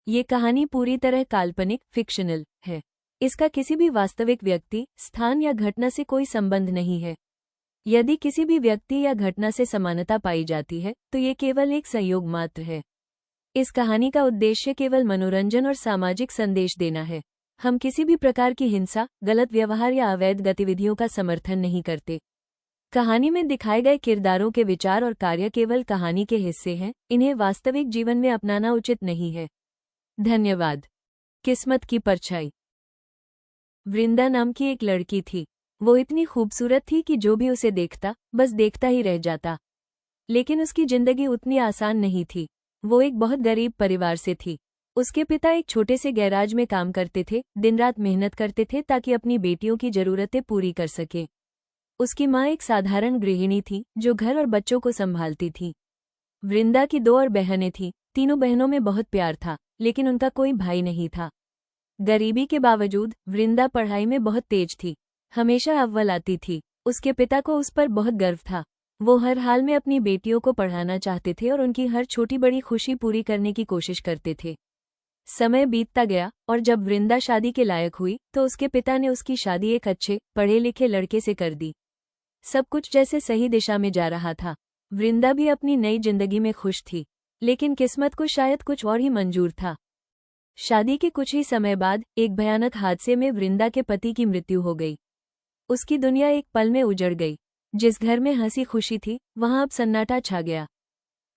ये कहानी पूरी तरह काल्पनिक फिक्शनल है। इसका किसी भी वास्तविक व्यक्ति, स्थान या घटना से कोई संबंध नहीं है। यदि किसी भी व्यक्ति या घटना से समानता पाई जाती है तो ये केवल एक संयोग मात्र है। इस कहानी का उद्देश्य केवल मनोरंजन और सामाजिक संदेश देना है। हम किसी भी प्रकार की हिंसा, गलत व्यवहार या अवैध गतिविधियों का समर्थन नहीं करते। कहानी में दिखाए गए किरदारों के विचार और कार्य केवल कहानी के हिस्से हैं, इन्हें वास्तविक जीवन में अपनाना उचित नहीं है। धन्यवाद। किस्मत की परछाई। वृंदा नाम की एक लड़की थी। वो इतनी खूबसूरत थी कि जो भी उसे देखता, बस देखता ही रह जाता। लेकिन उसकी जिंदगी उतनी आसान नहीं थी। वो एक बहुत गरीब परिवार से थी। उसके पिता एक छोटे से गैराज में काम करते थे, दिन रात मेहनत करते थे ताकि अपनी बेटियों की जरूरतें पूरी कर सके। उसकी माँ एक साधारण गृहिणी थी जो घर और बच्चों को संभालती थी। वृंदा की 2 और बहनें थीं। तीनों बहनों में बहुत प्यार था, लेकिन उनका कोई भाई नहीं था। गरीबी के बावजूद वृंदा पढ़ाई में बहुत तेज थी, हमेशा अव्वल आती थी। उसके पिता को उस पर बहुत गर्व था। वो हर हाल में अपनी बेटियों को पढ़ाना चाहते थे और उनकी हर छोटी बड़ी खुशी पूरी करने की कोशिश करते थे। समय बीतता गया और जब वृंदा शादी के लायक हुई तो उसके पिता ने उसकी शादी एक अच्छे, पढ़े लिखे लड़के से कर दी। सब कुछ जैसे सही दिशा में जा रहा था। वृंदा भी अपनी नई जिंदगी में खुश थी, लेकिन किस्मत को शायद कुछ और ही मंजूर था। शादी के कुछ ही समय बाद एक भयानक हादसे में वृंदा के पति की मृत्यु हो गई। उसकी दुनिया एक पल में उजड़ गई। जिस घर में हंसी खुशी थी, वहां अब सन्नाटा छा गया।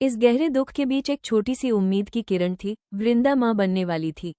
इस गहरे दुख के बीच एक छोटी सी उम्मीद की किरण थी। वृंदा मां बनने वाली थी।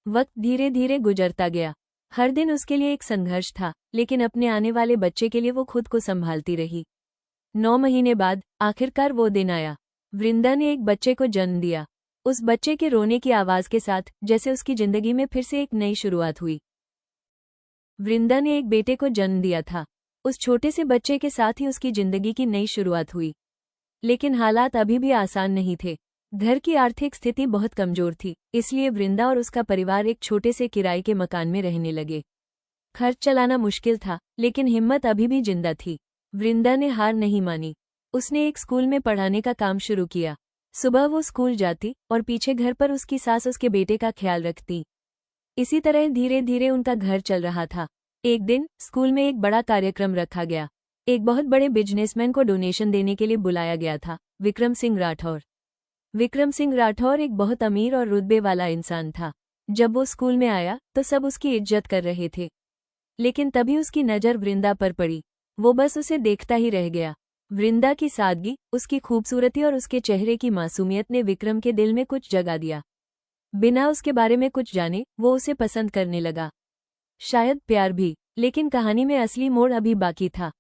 वक्त धीरे धीरे गुजरता गया। हर दिन उसके लिए एक संघर्ष था, लेकिन अपने आने वाले बच्चे के लिए वो खुद को संभालती रही। 9 महीने बाद आखिरकार वो दिन आया। वृंदा ने एक बच्चे को जन्म दिया। उस बच्चे के रोने की आवाज के साथ जैसे उसकी जिंदगी में फिर से एक नई शुरुआत हुई। वृंदा ने एक बेटे को जन्म दिया था। उस छोटे से बच्चे के साथ ही उसकी जिंदगी की नई शुरुआत हुई। लेकिन हालात अभी भी आसान नहीं थे। घर की आर्थिक स्थिति बहुत कमजोर थी, इसलिए वृंदा और उसका परिवार एक छोटे से किराए के मकान में रहने लगे। खर्च चलाना मुश्किल था, लेकिन हिम्मत अभी भी जिंदा थी। वृंदा ने हार नहीं मानी। उसने एक स्कूल में पढ़ाने का काम शुरू किया। सुबह वो स्कूल जाती और पीछे घर पर उसकी सास उसके बेटे का ख्याल रखती। इसी तरह धीरे धीरे उनका घर चल रहा था। एक दिन स्कूल में एक बड़ा कार्यक्रम रखा गया। एक बहुत बड़े बिजनेसमैन को डोनेशन देने के लिए बुलाया गया था, विक्रम सिंह राठौर। विक्रम सिंह राठौर एक बहुत अमीर और रुतबे वाला इंसान था। जब वो स्कूल में आया तो सब उसकी इज्जत कर रहे थे, लेकिन तभी उसकी नज़र वृंदा पर पड़ी। वो बस उसे देखता ही रह गया। वृंदा की सादगी, उसकी खूबसूरती और उसके चेहरे की मासूमियत ने विक्रम के दिल में कुछ जगा दिया। बिना उसके बारे में कुछ जाने वो उसे पसंद करने लगा। शायद प्यार भी, लेकिन कहानी में असली मोड़ अभी बाकी था।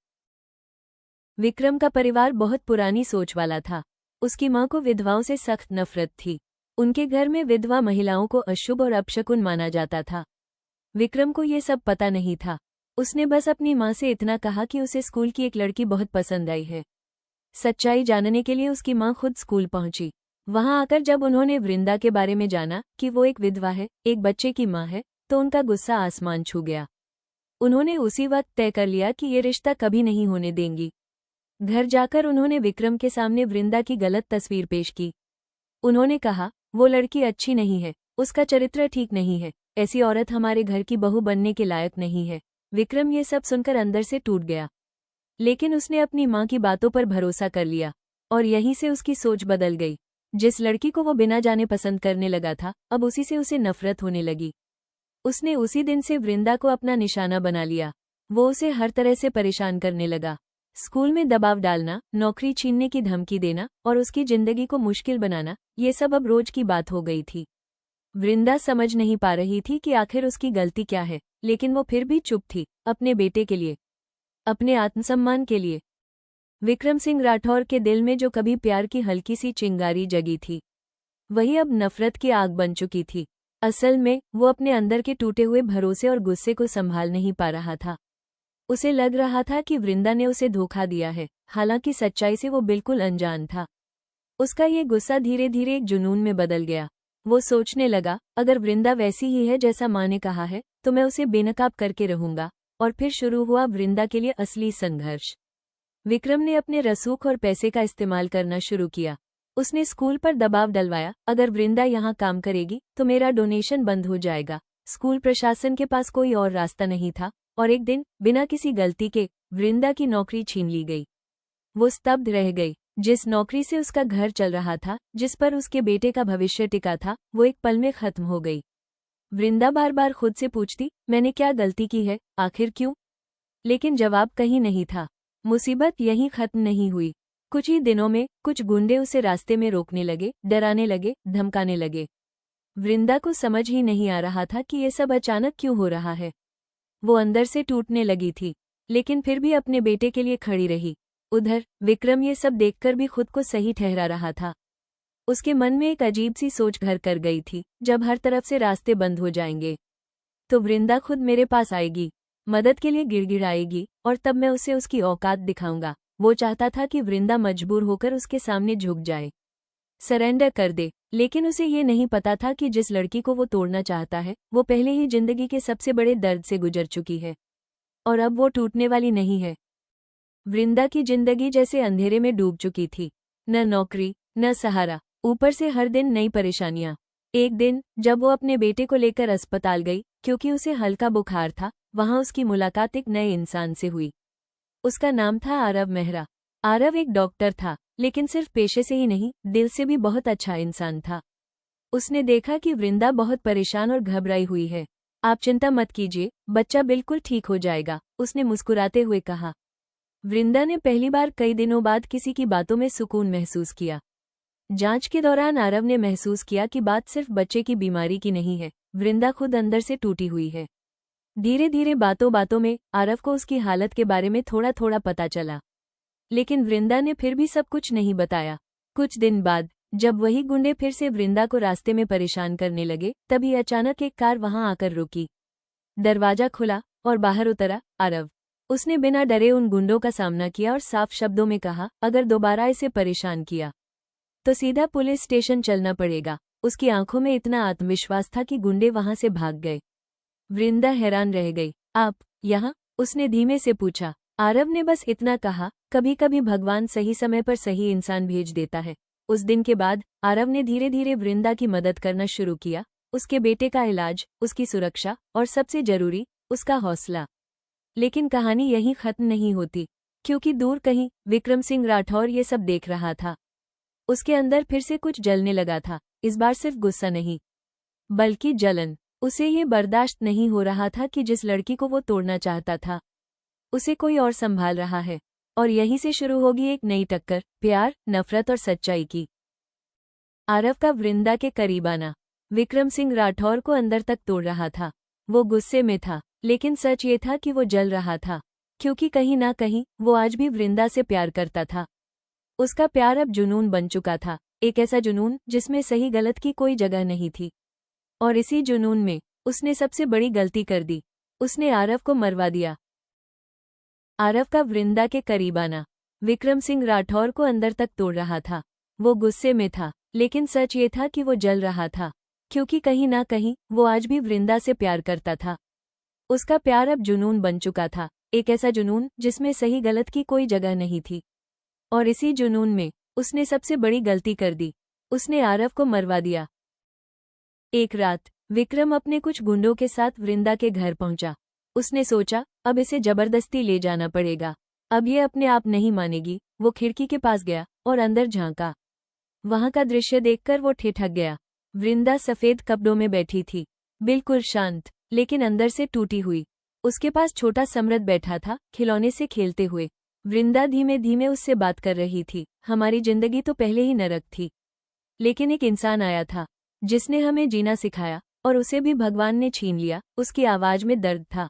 विक्रम का परिवार बहुत पुरानी सोच वाला था। उसकी मां को विधवाओं से सख्त नफरत थी। उनके घर में विधवा महिलाओं को अशुभ और अपशकुन माना जाता था। विक्रम को ये सब पता नहीं था। उसने बस अपनी मां से इतना कहा कि उसे स्कूल की एक लड़की बहुत पसंद आई है। सच्चाई जानने के लिए उसकी मां खुद स्कूल पहुंची। वहां आकर जब उन्होंने वृंदा के बारे में जाना कि वो एक विधवा है, एक बच्चे की मां है, तो उनका गुस्सा आसमान छू गया। उन्होंने उसी वक्त तय कर लिया कि ये रिश्ता कभी नहीं होने देंगी। घर जाकर उन्होंने विक्रम के सामने वृंदा की गलत तस्वीर पेश की। उन्होंने कहा, वो लड़की अच्छी नहीं है, उसका चरित्र ठीक नहीं है, ऐसी औरत हमारे घर की बहू बनने के लायक नहीं है। विक्रम ये सब सुनकर अंदर से टूट गया, लेकिन उसने अपनी मां की बातों पर भरोसा कर लिया और यहीं से उसकी सोच बदल गई। जिस लड़की को वो बिना जाने पसंद करने लगा था, अब उसी से उसे नफरत होने लगी। उसने उसी दिन से वृंदा को अपना निशाना बना लिया। वो उसे हर तरह से परेशान करने लगा। स्कूल में दबाव डालना, नौकरी छीनने की धमकी देना और उसकी जिंदगी को मुश्किल बनाना, ये सब अब रोज की बात हो गई थी। वृंदा समझ नहीं पा रही थी कि आखिर उसकी गलती क्या है, लेकिन वो फिर भी चुप थी, अपने बेटे के लिए, अपने आत्मसम्मान के लिए। विक्रम सिंह राठौर के दिल में जो कभी प्यार की हल्की सी चिंगारी जगी थी, वही अब नफरत की आग बन चुकी थी। असल में वो अपने अंदर के टूटे हुए भरोसे और गुस्से को संभाल नहीं पा रहा था। उसे लग रहा था कि वृंदा ने उसे धोखा दिया है, हालांकि सच्चाई से वो बिल्कुल अनजान था। उसका ये गुस्सा धीरे धीरे एक जुनून में बदल गया। वो सोचने लगा, अगर वृंदा वैसी ही है जैसा माँ ने कहा है, तो मैं उसे बेनकाब करके रहूंगा। और फिर शुरू हुआ वृंदा के लिए असली संघर्ष। विक्रम ने अपने रसूख और पैसे का इस्तेमाल करना शुरू किया। उसने स्कूल पर दबाव डलवाया, अगर वृंदा यहाँ काम करेगी तो मेरा डोनेशन बंद हो जाएगा। स्कूल प्रशासन के पास कोई और रास्ता नहीं था और एक दिन बिना किसी गलती के वृंदा की नौकरी छीन ली गई। वो स्तब्ध रह गई। जिस नौकरी से उसका घर चल रहा था, जिस पर उसके बेटे का भविष्य टिका था, वो एक पल में खत्म हो गई। वृंदा बार बार खुद से पूछती, मैंने क्या गलती की है, आखिर क्यों? लेकिन जवाब कहीं नहीं था। मुसीबत यहीं खत्म नहीं हुई। कुछ ही दिनों में कुछ गुंडे उसे रास्ते में रोकने लगे, डराने लगे, धमकाने लगे। वृंदा को समझ ही नहीं आ रहा था कि ये सब अचानक क्यों हो रहा है। वो अंदर से टूटने लगी थी, लेकिन फिर भी अपने बेटे के लिए खड़ी रही। उधर विक्रम ये सब देखकर भी खुद को सही ठहरा रहा था। उसके मन में एक अजीब सी सोच घर कर गई थी, जब हर तरफ से रास्ते बंद हो जाएंगे तो वृंदा खुद मेरे पास आएगी, मदद के लिए गिड़गिड़ाएगी और तब मैं उसे उसकी औकात दिखाऊंगा। वो चाहता था कि वृंदा मजबूर होकर उसके सामने झुक जाए, सरेंडर कर दे। लेकिन उसे ये नहीं पता था कि जिस लड़की को वो तोड़ना चाहता है, वो पहले ही जिंदगी के सबसे बड़े दर्द से गुजर चुकी है और अब वो टूटने वाली नहीं है। वृंदा की जिंदगी जैसे अंधेरे में डूब चुकी थी। न नौकरी, न सहारा, ऊपर से हर दिन नई परेशानियां। एक दिन जब वो अपने बेटे को लेकर अस्पताल गई क्योंकि उसे हल्का बुखार था, वहां उसकी मुलाकात एक नए इंसान से हुई। उसका नाम था आरव मेहरा। आरव एक डॉक्टर था, लेकिन सिर्फ पेशे से ही नहीं, दिल से भी बहुत अच्छा इंसान था। उसने देखा कि वृंदा बहुत परेशान और घबराई हुई है। आप चिंता मत कीजिए, बच्चा बिल्कुल ठीक हो जाएगा, उसने मुस्कुराते हुए कहा। वृंदा ने पहली बार कई दिनों बाद किसी की बातों में सुकून महसूस किया। जांच के दौरान आरव ने महसूस किया कि बात सिर्फ बच्चे की बीमारी की नहीं है, वृंदा खुद अंदर से टूटी हुई है। धीरे धीरे बातों बातों में आरव को उसकी हालत के बारे में थोड़ा थोड़ा पता चला, लेकिन वृंदा ने फिर भी सब कुछ नहीं बताया। कुछ दिन बाद जब वही गुंडे फिर से वृंदा को रास्ते में परेशान करने लगे, तभी अचानक एक कार वहां आकर रुकी। दरवाजा खुला और बाहर उतरा आरव। उसने बिना डरे उन गुंडों का सामना किया और साफ शब्दों में कहा, अगर दोबारा इसे परेशान किया तो सीधा पुलिस स्टेशन चलना पड़ेगा। उसकी आंखों में इतना आत्मविश्वास था कि गुंडे वहां से भाग गए। वृंदा हैरान रह गई। आप यहाँ? उसने धीमे से पूछा। आरव ने बस इतना कहा, कभी कभी भगवान सही समय पर सही इंसान भेज देता है। उस दिन के बाद आरव ने धीरे धीरे वृंदा की मदद करना शुरू किया, उसके बेटे का इलाज, उसकी सुरक्षा और सबसे जरूरी, उसका हौसला। लेकिन कहानी यहीं खत्म नहीं होती, क्योंकि दूर कहीं विक्रम सिंह राठौर ये सब देख रहा था। उसके अंदर फिर से कुछ जलने लगा था। इस बार सिर्फ गुस्सा नहीं, बल्कि जलन। उसे ये बर्दाश्त नहीं हो रहा था कि जिस लड़की को वो तोड़ना चाहता था, उसे कोई और संभाल रहा है। और यहीं से शुरू होगी एक नई टक्कर, प्यार, नफरत और सच्चाई की। आरव का वृंदा के करीब आना विक्रम सिंह राठौर को अंदर तक तोड़ रहा था। वो गुस्से में था, लेकिन सच ये था कि वो जल रहा था, क्योंकि कहीं ना कहीं वो आज भी वृंदा से प्यार करता था। उसका प्यार अब जुनून बन चुका था, एक ऐसा जुनून जिसमें सही गलत की कोई जगह नहीं थी। और इसी जुनून में उसने सबसे बड़ी गलती कर दी, उसने आरव को मरवा दिया। आरव का वृंदा के करीब आना विक्रम सिंह राठौर को अंदर तक तोड़ रहा था। वो गुस्से में था, लेकिन सच ये था कि वो जल रहा था, क्योंकि कहीं ना कहीं वो आज भी वृंदा से प्यार करता था। उसका प्यार अब जुनून बन चुका था, एक ऐसा जुनून जिसमें सही गलत की कोई जगह नहीं थी। और इसी जुनून में उसने सबसे बड़ी गलती कर दी, उसने आरव को मरवा दिया। एक रात विक्रम अपने कुछ गुंडों के साथ वृंदा के घर पहुंचा। उसने सोचा, अब इसे जबरदस्ती ले जाना पड़ेगा, अब ये अपने आप नहीं मानेगी। वो खिड़की के पास गया और अंदर झांका। वहां का दृश्य देखकर वो ठिठक गया। वृंदा सफेद कपड़ों में बैठी थी, बिल्कुल शांत, लेकिन अंदर से टूटी हुई। उसके पास छोटा समृद्ध बैठा था, खिलौने से खेलते हुए। वृंदा धीमे धीमे उससे बात कर रही थी। हमारी जिंदगी तो पहले ही नरक थी, लेकिन एक इंसान आया था जिसने हमें जीना सिखाया, और उसे भी भगवान ने छीन लिया। उसकी आवाज में दर्द था,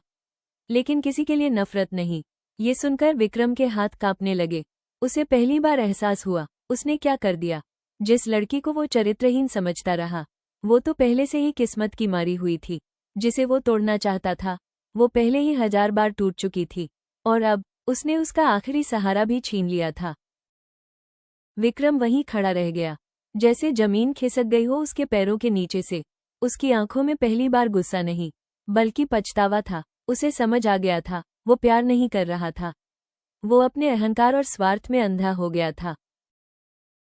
लेकिन किसी के लिए नफरत नहीं। ये सुनकर विक्रम के हाथ कांपने लगे। उसे पहली बार एहसास हुआ, उसने क्या कर दिया। जिस लड़की को वो चरित्रहीन समझता रहा, वो तो पहले से ही किस्मत की मारी हुई थी। जिसे वो तोड़ना चाहता था, वो पहले ही 1000 बार टूट चुकी थी, और अब उसने उसका आखिरी सहारा भी छीन लिया था। विक्रम वहीं खड़ा रह गया, जैसे जमीन खिसक गई हो उसके पैरों के नीचे से। उसकी आंखों में पहली बार गुस्सा नहीं, बल्कि पछतावा था। उसे समझ आ गया था, वो प्यार नहीं कर रहा था, वो अपने अहंकार और स्वार्थ में अंधा हो गया था।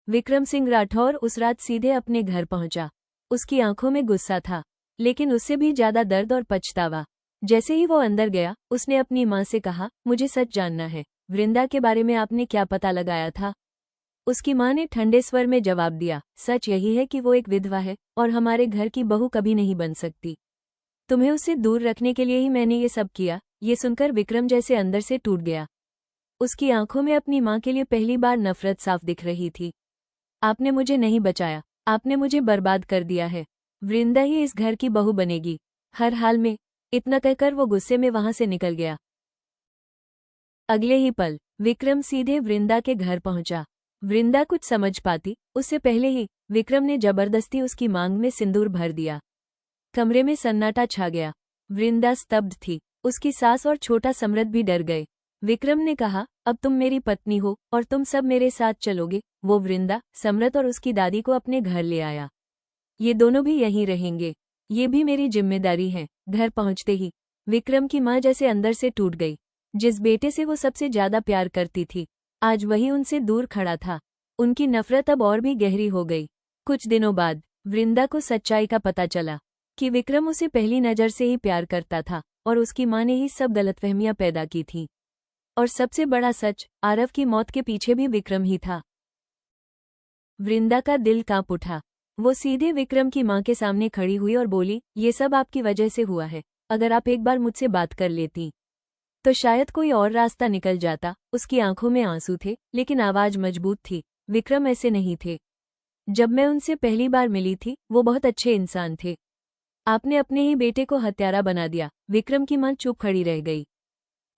विक्रम सिंह राठौर उस रात सीधे अपने घर पहुंचा। उसकी आंखों में गुस्सा था, लेकिन उससे भी ज्यादा दर्द और पछतावा। जैसे ही वो अंदर गया, उसने अपनी माँ से कहा, मुझे सच जानना है, वृंदा के बारे में आपने क्या पता लगाया था? उसकी माँ ने ठंडे स्वर में जवाब दिया, सच यही है कि वो एक विधवा है और हमारे घर की बहू कभी नहीं बन सकती। तुम्हें उससे दूर रखने के लिए ही मैंने ये सब किया। ये सुनकर विक्रम जैसे अंदर से टूट गया। उसकी आंखों में अपनी माँ के लिए पहली बार नफरत साफ दिख रही थी। आपने मुझे नहीं बचाया, आपने मुझे बर्बाद कर दिया है। वृंदा ही इस घर की बहू बनेगी, हर हाल में। इतना कहकर वो गुस्से में वहां से निकल गया। अगले ही पल विक्रम सीधे वृंदा के घर पहुंचा। वृंदा कुछ समझ पाती उससे पहले ही विक्रम ने जबरदस्ती उसकी मांग में सिंदूर भर दिया। कमरे में सन्नाटा छा गया। वृंदा स्तब्ध थी, उसकी सास और छोटा समृद्ध भी डर गए। विक्रम ने कहा, अब तुम मेरी पत्नी हो और तुम सब मेरे साथ चलोगे। वो वृंदा, समृद्ध और उसकी दादी को अपने घर ले आया। ये दोनों भी यहीं रहेंगे, ये भी मेरी जिम्मेदारी है। घर पहुंचते ही विक्रम की माँ जैसे अंदर से टूट गई। जिस बेटे से वो सबसे ज्यादा प्यार करती थी, आज वही उनसे दूर खड़ा था। उनकी नफरत अब और भी गहरी हो गई। कुछ दिनों बाद वृंदा को सच्चाई का पता चला कि विक्रम उसे पहली नज़र से ही प्यार करता था और उसकी माँ ने ही सब गलतफहमियां पैदा की थीं। और सबसे बड़ा सच, आरव की मौत के पीछे भी विक्रम ही था। वृंदा का दिल कांप उठा। वो सीधे विक्रम की माँ के सामने खड़ी हुई और बोली, ये सब आपकी वजह से हुआ है। अगर आप एक बार मुझसे बात कर लेती तो शायद कोई और रास्ता निकल जाता। उसकी आंखों में आंसू थे, लेकिन आवाज मजबूत थी। विक्रम ऐसे नहीं थे। जब मैं उनसे पहली बार मिली थी, वो बहुत अच्छे इंसान थे। आपने अपने ही बेटे को हत्यारा बना दिया। विक्रम की मां चुप खड़ी रह गई।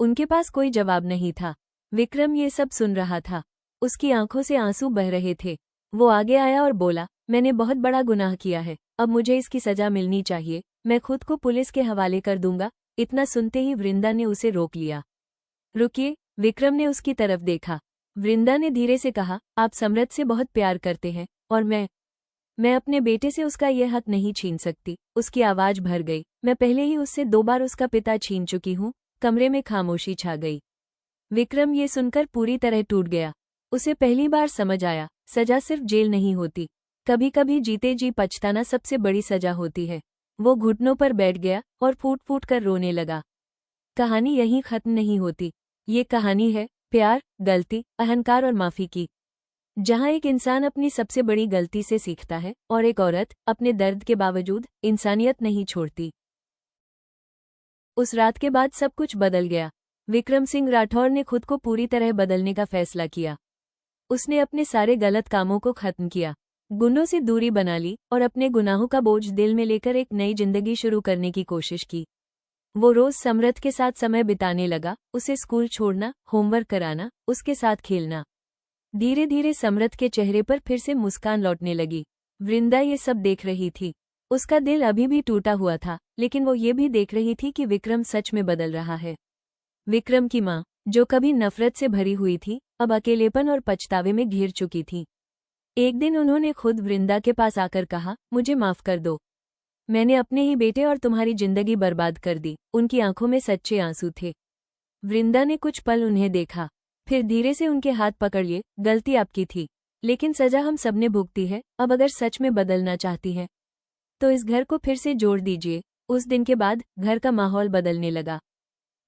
उनके पास कोई जवाब नहीं था। विक्रम ये सब सुन रहा था। उसकी आंखों से आंसू बह रहे थे। वो आगे आया और बोला, मैंने बहुत बड़ा गुनाह किया है, अब मुझे इसकी सजा मिलनी चाहिए। मैं खुद को पुलिस के हवाले कर दूंगा। इतना सुनते ही वृंदा ने उसे रोक लिया। रुकिए। विक्रम ने उसकी तरफ देखा। वृंदा ने धीरे से कहा, आप समृद्ध से बहुत प्यार करते हैं और मैं अपने बेटे से उसका यह हक नहीं छीन सकती। उसकी आवाज भर गई। मैं पहले ही उससे 2 बार उसका पिता छीन चुकी हूँ। कमरे में खामोशी छा गई। विक्रम ये सुनकर पूरी तरह टूट गया। उसे पहली बार समझ आया, सजा सिर्फ जेल नहीं होती, कभी कभी जीते जी पछताना सबसे बड़ी सजा होती है। वो घुटनों पर बैठ गया और फूट फूट कर रोने लगा। कहानी यहीं खत्म नहीं होती। ये कहानी है प्यार, गलती, अहंकार और माफी की, जहां एक इंसान अपनी सबसे बड़ी गलती से सीखता है और एक औरत अपने दर्द के बावजूद इंसानियत नहीं छोड़ती। उस रात के बाद सब कुछ बदल गया। विक्रम सिंह राठौर ने खुद को पूरी तरह बदलने का फैसला किया। उसने अपने सारे गलत कामों को खत्म किया, गुनाहों से दूरी बना ली और अपने गुनाहों का बोझ दिल में लेकर एक नई जिंदगी शुरू करने की कोशिश की। वो रोज समृद्ध के साथ समय बिताने लगा, उसे स्कूल छोड़ना, होमवर्क कराना, उसके साथ खेलना। धीरे धीरे समृद्ध के चेहरे पर फिर से मुस्कान लौटने लगी। वृंदा ये सब देख रही थी। उसका दिल अभी भी टूटा हुआ था, लेकिन वो ये भी देख रही थी कि विक्रम सच में बदल रहा है। विक्रम की माँ, जो कभी नफरत से भरी हुई थी, अब अकेलेपन और पछतावे में घिर चुकी थी। एक दिन उन्होंने खुद वृंदा के पास आकर कहा, मुझे माफ कर दो, मैंने अपने ही बेटे और तुम्हारी जिंदगी बर्बाद कर दी। उनकी आंखों में सच्चे आंसू थे। वृंदा ने कुछ पल उन्हें देखा, फिर धीरे से उनके हाथ पकड़ लिए। गलती आपकी थी, लेकिन सजा हम सबने भुगती है। अब अगर सच में बदलना चाहती हैं तो इस घर को फिर से जोड़ दीजिए। उस दिन के बाद घर का माहौल बदलने लगा।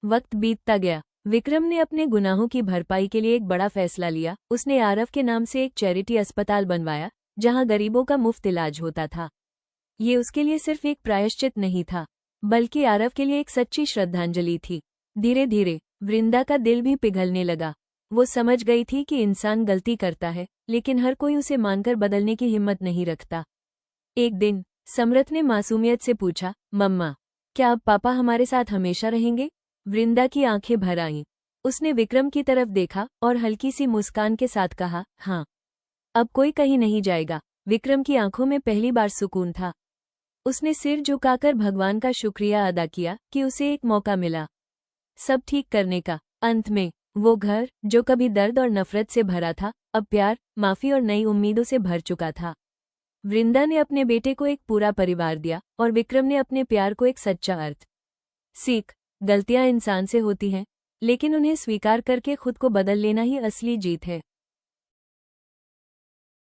वक्त बीतता गया। विक्रम ने अपने गुनाहों की भरपाई के लिए एक बड़ा फैसला लिया। उसने आरव के नाम से एक चैरिटी अस्पताल बनवाया, जहां गरीबों का मुफ्त इलाज होता था। ये उसके लिए सिर्फ एक प्रायश्चित नहीं था, बल्कि आरव के लिए एक सच्ची श्रद्धांजलि थी। धीरे धीरे वृंदा का दिल भी पिघलने लगा। वो समझ गई थी कि इंसान गलती करता है, लेकिन हर कोई उसे मानकर बदलने की हिम्मत नहीं रखता। एक दिन समृद्ध ने मासूमियत से पूछा, मम्मा, क्या अब पापा हमारे साथ हमेशा रहेंगे? वृंदा की आंखें भर आईं। उसने विक्रम की तरफ देखा और हल्की सी मुस्कान के साथ कहा, हाँ, अब कोई कहीं नहीं जाएगा। विक्रम की आंखों में पहली बार सुकून था। उसने सिर झुकाकर भगवान का शुक्रिया अदा किया कि उसे एक मौका मिला सब ठीक करने का। अंत में वो घर, जो कभी दर्द और नफरत से भरा था, अब प्यार, माफी और नई उम्मीदों से भर चुका था। वृंदा ने अपने बेटे को एक पूरा परिवार दिया और विक्रम ने अपने प्यार को एक सच्चा अर्थ। सीख, गलतियां इंसान से होती हैं, लेकिन उन्हें स्वीकार करके खुद को बदल लेना ही असली जीत है।